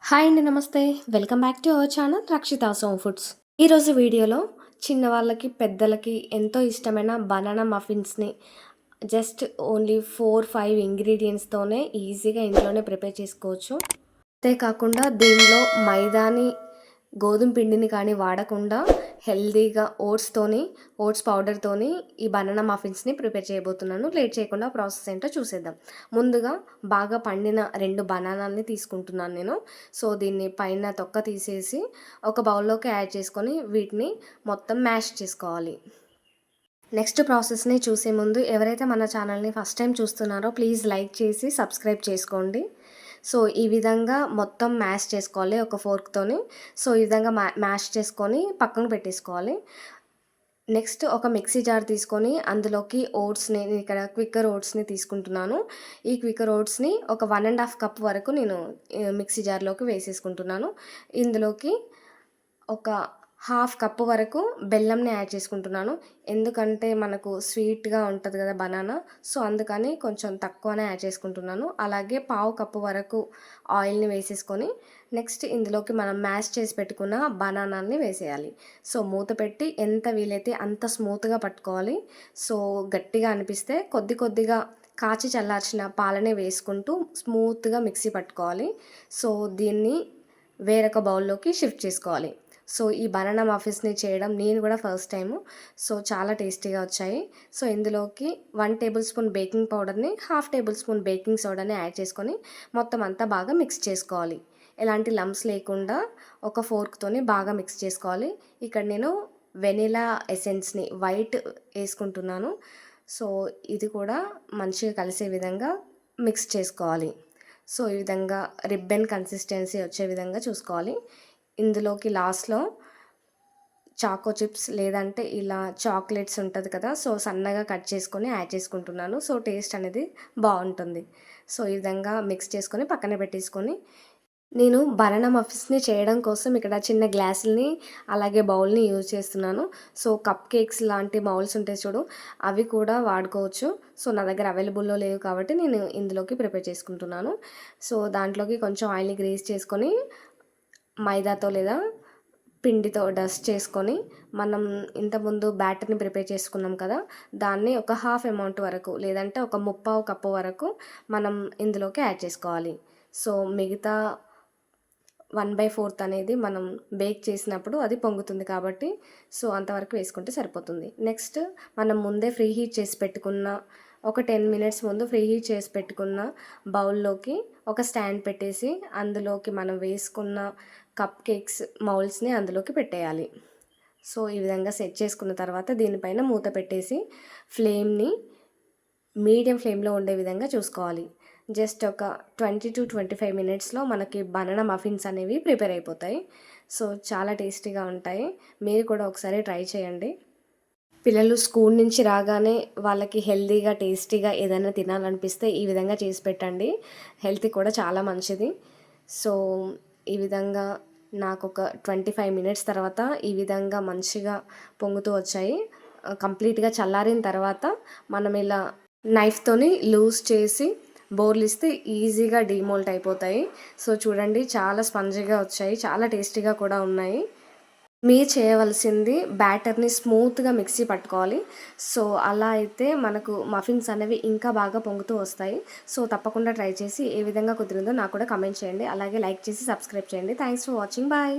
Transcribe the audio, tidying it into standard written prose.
Hi అండి. నమస్తే. Welcome back to our channel Rakshita's home foods. ఈరోజు వీడియోలో చిన్నవాళ్ళకి, పెద్దలకి ఎంతో ఇష్టమైన బనానా మఫిన్స్‌ని జస్ట్ ఓన్లీ 4, 5 ఇంగ్రీడియెంట్స్‌తోనే ఈజీగా ఇంట్లోనే ప్రిపేర్ చేసుకోవచ్చు. అంతే కాకుండా దీనిలో మైదాని, గోధుమ పిండిని కానీ వాడకుండా హెల్తీగా ఓట్స్ పౌడర్‌తోని ఈ బనానా మఫిన్స్‌ని ప్రిపేర్ చేయబోతున్నాను. లేట్ చేయకుండా ప్రాసెస్ ఏంటో చూసేద్దాం. ముందుగా బాగా పండిన 2 బనానాల్ని తీసుకుంటున్నాను నేను. సో, దీన్ని పైన తొక్క తీసేసి ఒక బౌల్‌లోకి యాడ్ చేసుకొని వీటిని మొత్తం మ్యాష్ చేసుకోవాలి. నెక్స్ట్ ప్రాసెస్‌ని చూసే ముందు ఎవరైతే మన ఛానల్‌ని ఫస్ట్ టైం చూస్తున్నారో ప్లీజ్ లైక్ చేసి సబ్స్క్రైబ్ చేసుకోండి. సో, ఈ విధంగా మొత్తం మ్యాష్ చేసుకోవాలి ఒక ఫోర్క్‌తోని. సో, ఈ విధంగా మ్యాష్ చేసుకొని పక్కన పెట్టేసుకోవాలి. నెక్స్ట్ ఒక మిక్సీ జార్ తీసుకొని అందులోకి నేను ఇక్కడ క్విక్కర్ ఓట్స్‌ని తీసుకుంటున్నాను. ఈ క్విక్కర్ ఓట్స్‌ని ఒక 1 ½ కప్ వరకు నేను మిక్సీ జార్‌లోకి వేసేసుకుంటున్నాను. ఇందులోకి ఒక హాఫ్ కప్ వరకు బెల్లంని యాడ్ చేసుకుంటున్నాను. ఎందుకంటే మనకు స్వీట్‌గా ఉంటది కదా బనానా. సో, అందుకని కొంచెం తక్కువనే యాడ్ చేసుకుంటున్నాను. అలాగే పావు కప్పు వరకు ఆయిల్‌ని వేసేసుకొని నెక్స్ట్ ఇందులోకి మనం మ్యాష్ చేసి పెట్టుకున్న బనానాల్ని వేసేయాలి. సో, మూత పెట్టి ఎంత వీలైతే అంత స్మూత్‌గా పట్టుకోవాలి. సో, గట్టిగా అనిపిస్తే కొద్ది కొద్దిగా కాచి చల్లార్చిన పాలనే వేసుకుంటూ స్మూత్‌గా మిక్సీ పట్టుకోవాలి. సో, దీన్ని వేరొక బౌల్‌లోకి షిఫ్ట్ చేసుకోవాలి. సో, ఈ బనానా మఫిన్స్‌ని చేయడం నేను కూడా ఫస్ట్ టైము. సో, చాలా టేస్టీగా వచ్చాయి. సో, ఇందులోకి 1 టేబుల్ స్పూన్ బేకింగ్ పౌడర్‌ని, హాఫ్ టేబుల్ స్పూన్ బేకింగ్ సోడాని యాడ్ చేసుకొని మొత్తం అంతా బాగా మిక్స్ చేసుకోవాలి. ఎలాంటి లంప్స్ లేకుండా ఒక ఫోర్క్‌తోని బాగా మిక్స్ చేసుకోవాలి. ఇక్కడ నేను వెనిలా ఎసెన్స్‌ని వైట్ ఏసుకుంటున్నాను. సో, ఇది కూడా మంచిగా కలిసే విధంగా మిక్స్ చేసుకోవాలి. సో, ఈ విధంగా రిబ్బన్ కన్సిస్టెన్సీ వచ్చే విధంగా చూసుకోవాలి. ఇందులోకి లాస్ట్‌లో చాకో చిప్స్ లేదంటే ఇలా చాక్లెట్స్ ఉంటది కదా! సో, సన్నగా కట్ చేసుకొని యాడ్ చేసుకుంటున్నాను. సో, టేస్ట్ అనేది బావుంటుంది. సో, ఈ విధంగా మిక్స్ చేసుకొని పక్కన పెట్టేసుకొని నేను బనానా మఫిన్స్‌ని చేయడం కోసం ఇక్కడ చిన్న గ్లాసుల్ని, అలాగే బౌల్‌ని యూజ్ చేస్తున్నాను. సో, కప్ కేక్స్ లాంటి బౌల్స్ ఉంటాయి చూడు, అవి కూడా వాడుకోవచ్చు. సో, నా దగ్గర అవైలబుల్‌లో లేవు కాబట్టి నేను ఇందులోకి ప్రిపేర్ చేసుకుంటున్నాను. సో, దాంట్లోకి కొంచెం ఆయిల్‌ని గ్రీస్ చేసుకొని మైదాతో లేదా పిండితో డస్ట్ చేసుకొని మనం ఇంతకుముందు బ్యాటర్‌ని ప్రిపేర్ చేసుకున్నాం కదా! దాన్ని ఒక హాఫ్ అమౌంట్ వరకు లేదంటే ఒక ముప్పావు కప్పు వరకు మనం ఇందులోకి యాడ్ చేసుకోవాలి. సో, మిగతా 1/4 అనేది మనం బేక్ చేసినప్పుడు అది పొంగుతుంది కాబట్టి సో, అంతవరకు వేసుకుంటే సరిపోతుంది. నెక్స్ట్ మనం ముందే ఫ్రీ హీట్ చేసి పెట్టుకున్న ఒక 10 మినిట్స్ ముందు ఫ్రీ హీట్ చేసి పెట్టుకున్న బౌల్‌లోకి ఒక స్టాండ్ పెట్టేసి అందులోకి మనం వేసుకున్న కప్ కేక్స్ మౌల్డ్స్‌ని అందులోకి పెట్టేయాలి. సో, ఈ విధంగా సెట్ చేసుకున్న తర్వాత దీనిపైన మూత పెట్టేసి ఫ్లేమ్‌ని మీడియం ఫ్లేమ్‌లో ఉండే విధంగా చూసుకోవాలి. జస్ట్ ఒక 20-25 మినిట్స్‌లో మనకి బనానా మఫిన్స్ అనేవి ప్రిపేర్ అయిపోతాయి. సో, చాలా టేస్టీగా ఉంటాయి. మీరు కూడా ఒకసారి ట్రై చేయండి. పిల్లలు స్కూల్ నుంచి రాగానే వాళ్ళకి హెల్తీగా, టేస్టీగా ఏదైనా తినాలనిపిస్తే ఈ విధంగా చేసి పెట్టండి. హెల్త్‌కి కూడా చాలా మంచిది. సో, ఈ విధంగా నాకొక 25 మినిట్స్ తర్వాత ఈ విధంగా మంచిగా పొంగుతూ వచ్చాయి. కంప్లీట్‌గా చల్లారిన తర్వాత మనం ఇలా నైఫ్‌తోని లూజ్ చేసి బోర్లిస్తే ఈజీగా డీమోల్ట్ అయిపోతాయి. సో, చూడండి చాలా స్పంజీగా వచ్చాయి. చాలా టేస్టీగా కూడా ఉన్నాయి. మీరు చేయవలసింది బ్యాటర్‌ని స్మూత్‌గా మిక్సీ పట్టుకోవాలి. సో, అలా అయితే మనకు మఫిన్స్ అనేవి ఇంకా బాగా పొంగుతూ వస్తాయి. సో, తప్పకుండా ట్రై చేసి ఏ విధంగా కుదిరిందో నాకు కూడా కామెంట్ చేయండి. అలాగే లైక్ చేసి సబ్స్క్రైబ్ చేయండి. Thanks for watching. బాయ్.